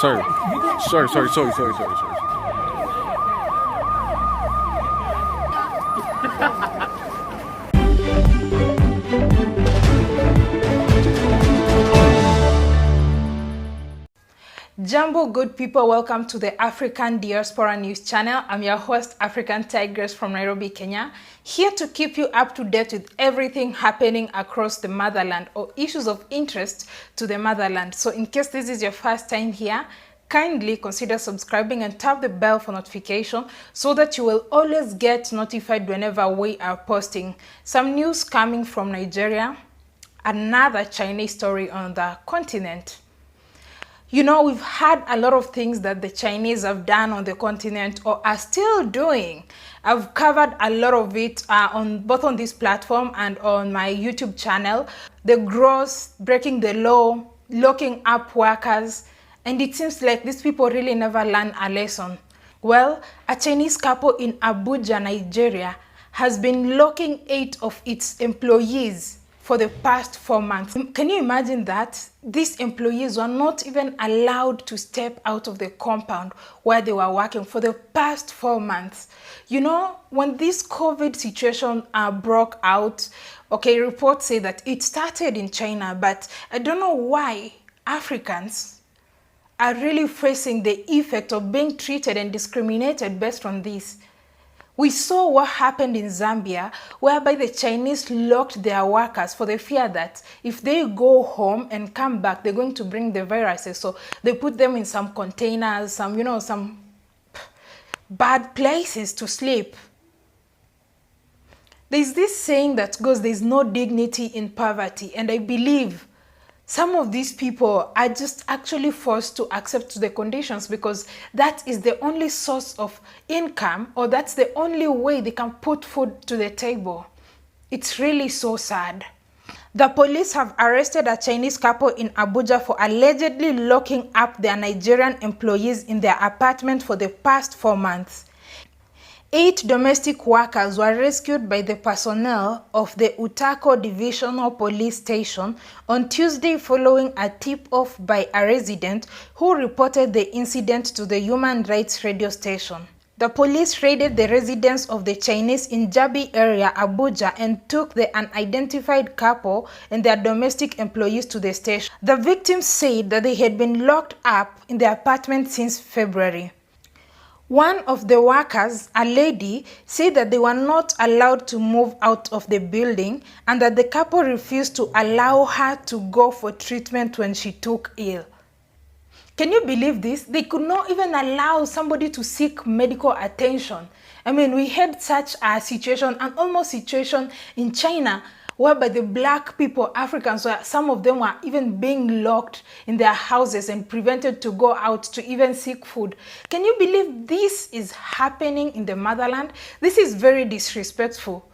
Sorry. Jambo good people, welcome to the African Diaspora News Channel. I'm your host, African Tigress from Nairobi, Kenya, here to keep you up to date with everything happening across the motherland or issues of interest to the motherland. So in case this is your first time here, kindly consider subscribing and tap the bell for notification so that you will always get notified whenever we are posting some news coming from Nigeria, another Chinese story on the continent. You know, we've had a lot of things that the Chinese have done on the continent or are still doing. I've covered a lot of it both on this platform and on my YouTube channel. The growth, breaking the law, locking up workers, and it seems like these people really never learn a lesson. Well, a Chinese couple in Abuja, Nigeria, has been locking 8 of its employees for the past 4 months. Can you imagine that? These employees were not even allowed to step out of the compound where they were working for the past 4 months. You know, when this COVID situation broke out, okay, reports say that it started in China, but I don't know why Africans are really facing the effect of being treated and discriminated based on this. We saw what happened in Zambia, whereby the Chinese locked their workers for the fear that if they go home and come back, they're going to bring the viruses. So they put them in some containers, some bad places to sleep. There's this saying that goes, there's no dignity in poverty. And I believe some of these people are just actually forced to accept the conditions because that is the only source of income, or that's the only way they can put food to the table. It's really so sad. The police have arrested a Chinese couple in Abuja for allegedly locking up their Nigerian employees in their apartment for the past 4 months. 8 domestic workers were rescued by the personnel of the Utako Divisional Police Station on Tuesday following a tip-off by a resident who reported the incident to the human rights radio station. The police raided the residence of the Chinese in Jabi area, Abuja, and took the unidentified couple and their domestic employees to the station. The victims said that they had been locked up in the apartment since February. One of the workers, a lady, said that they were not allowed to move out of the building and that the couple refused to allow her to go for treatment when she took ill. Can you believe this? They could not even allow somebody to seek medical attention. I mean, we had such a situation, an almost situation in China, whereby the black people, Africans, some of them were even being locked in their houses and prevented to go out to even seek food. Can you believe this is happening in the motherland? This is very disrespectful.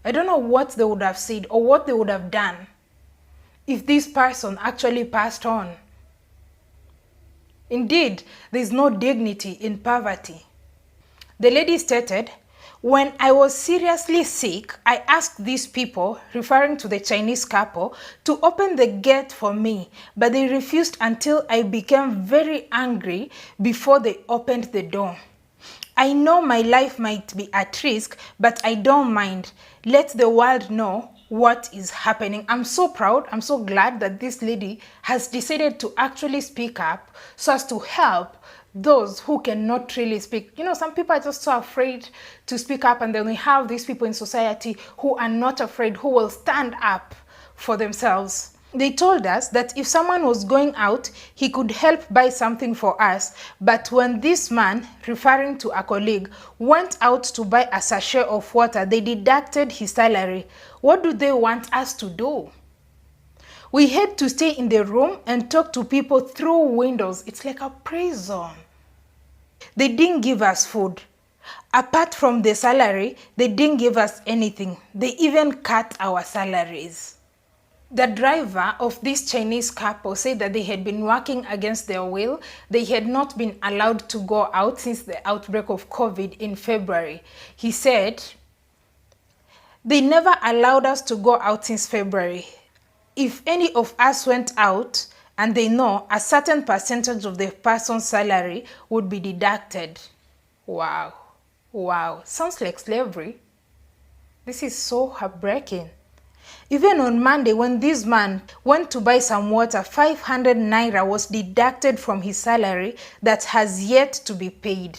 I don't know what they would have said or what they would have done if this person actually passed on. Indeed, there is no dignity in poverty. The lady stated, "When I was seriously sick, I asked these people," referring to the Chinese couple, "to open the gate for me, but they refused until I became very angry before they opened the door. I know my life might be at risk, but I don't mind. Let the world know what is happening." I'm so proud, I'm so glad that this lady has decided to actually speak up so as to help those who cannot really speak. You know, some people are just so afraid to speak up, and then we have these people in society who are not afraid, who will stand up for themselves. They told us that if someone was going out, he could help buy something for us. But when this man, referring to a colleague, went out to buy a sachet of water, they deducted his salary. What do they want us to do? We had to stay in the room and talk to people through windows. It's like a prison. They didn't give us food. Apart from the salary, they didn't give us anything. They even cut our salaries. The driver of this Chinese couple said that they had been working against their will. They had not been allowed to go out since the outbreak of COVID in February. He said, "They never allowed us to go out since February. If any of us went out, and they know a certain percentage of the person's salary would be deducted. Wow. Wow. Sounds like slavery. This is so heartbreaking. Even on Monday, when this man went to buy some water, 500 naira was deducted from his salary that has yet to be paid.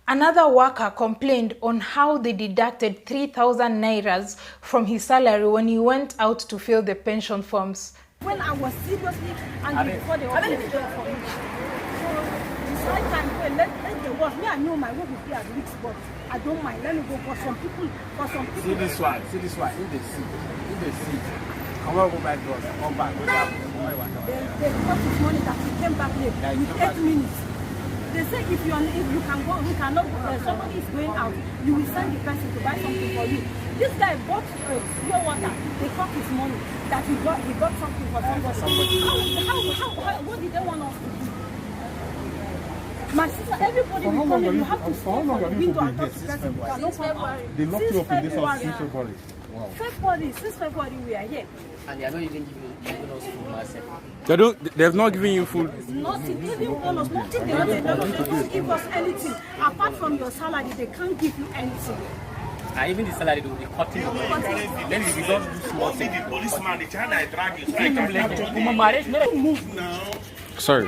Another worker complained on how they deducted 3,000 nairas from his salary when he went out to fill the pension forms. When I was seriously angry before they opened the door for me. So it's right time to let the work. Me, I know my work will be at risk, but I don't mind. Let me go for some people. See this one. In the sea. Come on, go back to us. Come back. They got his money that he came back late with 8 minutes. They say if you can go, we cannot go. Somebody is going out, you will send the person to buy something for you. This guy bought pure water. They cut his money that he got something for somebody. How what did they want us to do? My sister, everybody will come in. You have to stay for the window and talk to the person. They locked you up in this house since February. Wow. Since February we are here. And they are not even giving us food. They've not given you food. Nothing, even bonus, nothing. They don't give us anything. Apart from your salary, they can't give you anything. And even the salary, they will be cutting it. Then if you don't do small things. The policeman, the China drag you. Move now. Sorry.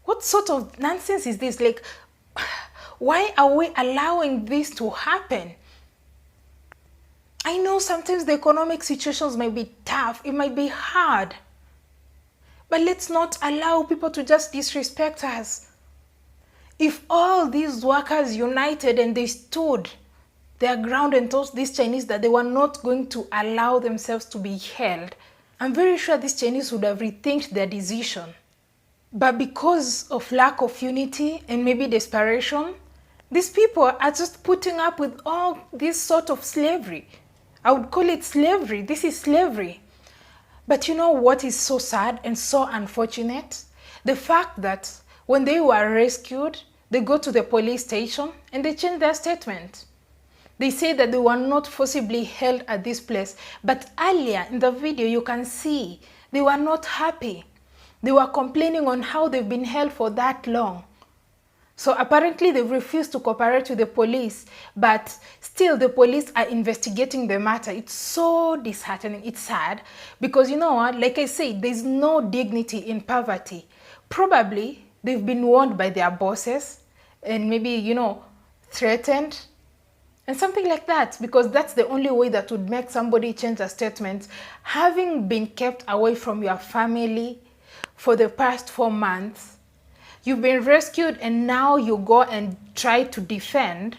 What sort of nonsense is this? Like, why are we allowing this to happen? I know sometimes the economic situations might be tough, it might be hard, but let's not allow people to just disrespect us. If all these workers united and they stood their ground and told these Chinese that they were not going to allow themselves to be held, I'm very sure these Chinese would have rethinked their decision. But because of lack of unity and maybe desperation, these people are just putting up with all this sort of slavery. I would call it slavery. This is slavery. But you know what is so sad and so unfortunate? The fact that when they were rescued, they go to the police station and they change their statement. They say that they were not forcibly held at this place. But earlier in the video, you can see they were not happy. They were complaining on how they've been held for that long. So apparently they've refused to cooperate with the police, but still the police are investigating the matter. It's so disheartening. It's sad because you know what? Like I said, there's no dignity in poverty. Probably they've been warned by their bosses and maybe, you know, threatened and something like that, because that's the only way that would make somebody change a statement. Having been kept away from your family for the past 4 months, you've been rescued and now you go and try to defend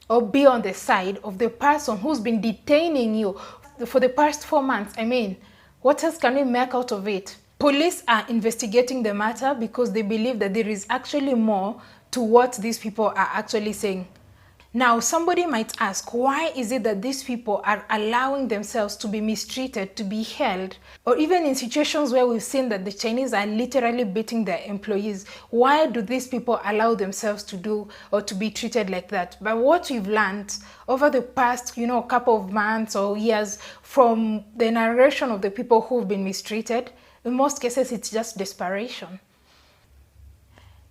or be on the side of the person who's been detaining you for the past 4 months. I mean, what else can we make out of it? Police are investigating the matter because they believe that there is actually more to what these people are actually saying. Now, somebody might ask, why is it that these people are allowing themselves to be mistreated, to be held, or even in situations where we've seen that the Chinese are literally beating their employees? Why do these people allow themselves to do or to be treated like that? But what we've learned over the past, you know, couple of months or years from the narration of the people who've been mistreated, in most cases, it's just desperation.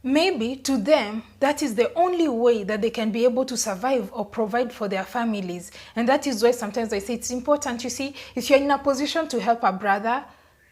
Maybe to them, that is the only way that they can be able to survive or provide for their families. And that is why sometimes I say it's important, you see, if you're in a position to help a brother,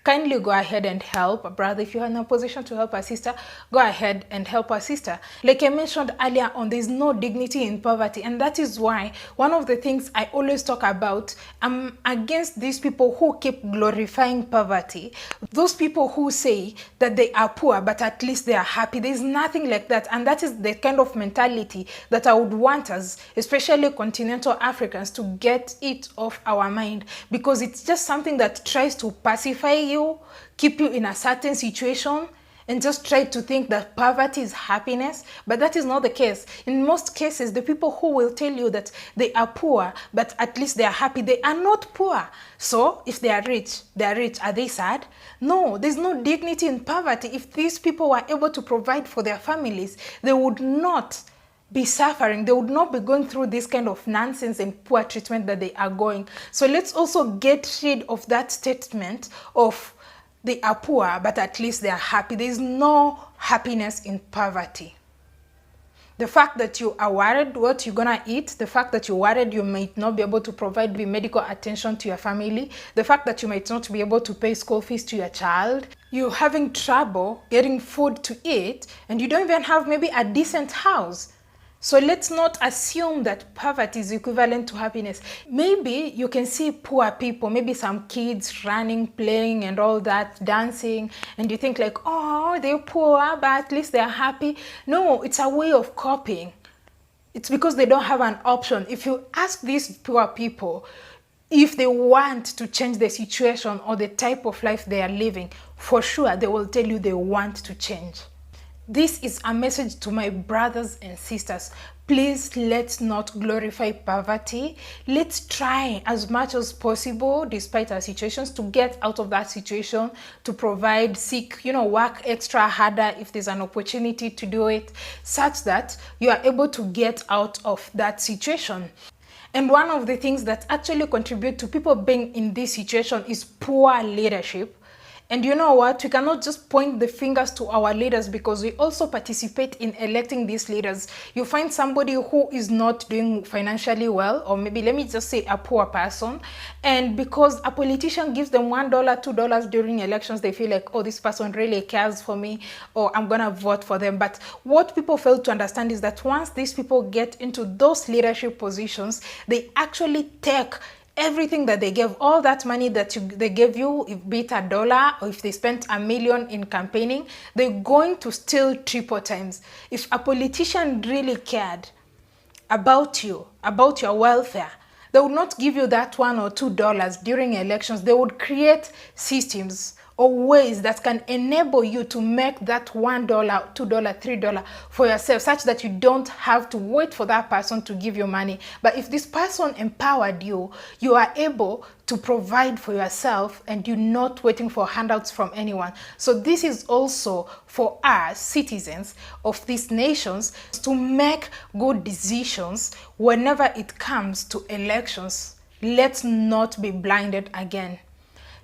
kindly go ahead and help a brother. If you're in a position to help a sister, go ahead and help a sister. Like I mentioned earlier on, there's no dignity in poverty. And that is why one of the things I always talk about, I'm against these people who keep glorifying poverty. Those people who say that they are poor, but at least they are happy. There's nothing like that. And that is the kind of mentality that I would want us, especially continental Africans, to get it off our mind. Because it's just something that tries to pacify you, keep you in a certain situation, and just try to think that poverty is happiness, but that is not the case. In most cases, the people who will tell you that they are poor, but at least they are happy, they are not poor. So if they are rich, are they sad? No, there's no dignity in poverty. If these people were able to provide for their families, they would not be suffering. They would not be going through this kind of nonsense and poor treatment that they are going. So let's also get rid of that statement of they are poor, but at least they are happy. There is no happiness in poverty. The fact that you are worried what you're gonna eat, the fact that you're worried you might not be able to provide the medical attention to your family, the fact that you might not be able to pay school fees to your child, you're having trouble getting food to eat, and you don't even have maybe a decent house. So let's not assume that poverty is equivalent to happiness. Maybe you can see poor people, maybe some kids running, playing and all that, dancing, and you think like, oh, they're poor, but at least they're happy. No, it's a way of coping. It's because they don't have an option. If you ask these poor people if they want to change the situation or the type of life they are living, for sure they will tell you they want to change. This is a message to my brothers and sisters. Please, let's not glorify poverty. Let's try as much as possible, despite our situations, to get out of that situation, to provide, seek, work extra harder if there's an opportunity to do it, such that you are able to get out of that situation. And one of the things that actually contribute to people being in this situation is poor leadership. And you know what? We cannot just point the fingers to our leaders, because we also participate in electing these leaders. You find somebody who is not doing financially well, or maybe let me just say a poor person, and because a politician gives them $1, $2 during elections, they feel like, oh, this person really cares for me, or I'm gonna vote for them. But what people fail to understand is that once these people get into those leadership positions, they actually take everything that they gave, all that money that they gave you, if be it $1, or if they spent $1 million in campaigning, they're going to steal triple times. If a politician really cared about you, about your welfare, they would not give you that $1 or $2 during elections. They would create systems or ways that can enable you to make that $1, $2, $3 for yourself, such that you don't have to wait for that person to give you money. But if this person empowered you, you are able to provide for yourself, and you're not waiting for handouts from anyone. So this is also for us, citizens of these nations, to make good decisions whenever it comes to elections. Let's not be blinded again.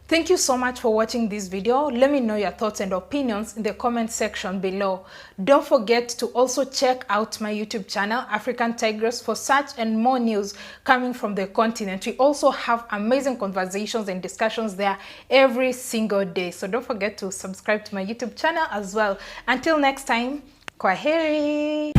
Thank you so much for watching this video. Let me know your thoughts and opinions in the comment section below. Don't forget to also check out my YouTube channel, African Tigress, for such and more news coming from the continent. We also have amazing conversations and discussions there every single day. So don't forget to subscribe to my YouTube channel as well. Until next time, kwaheri.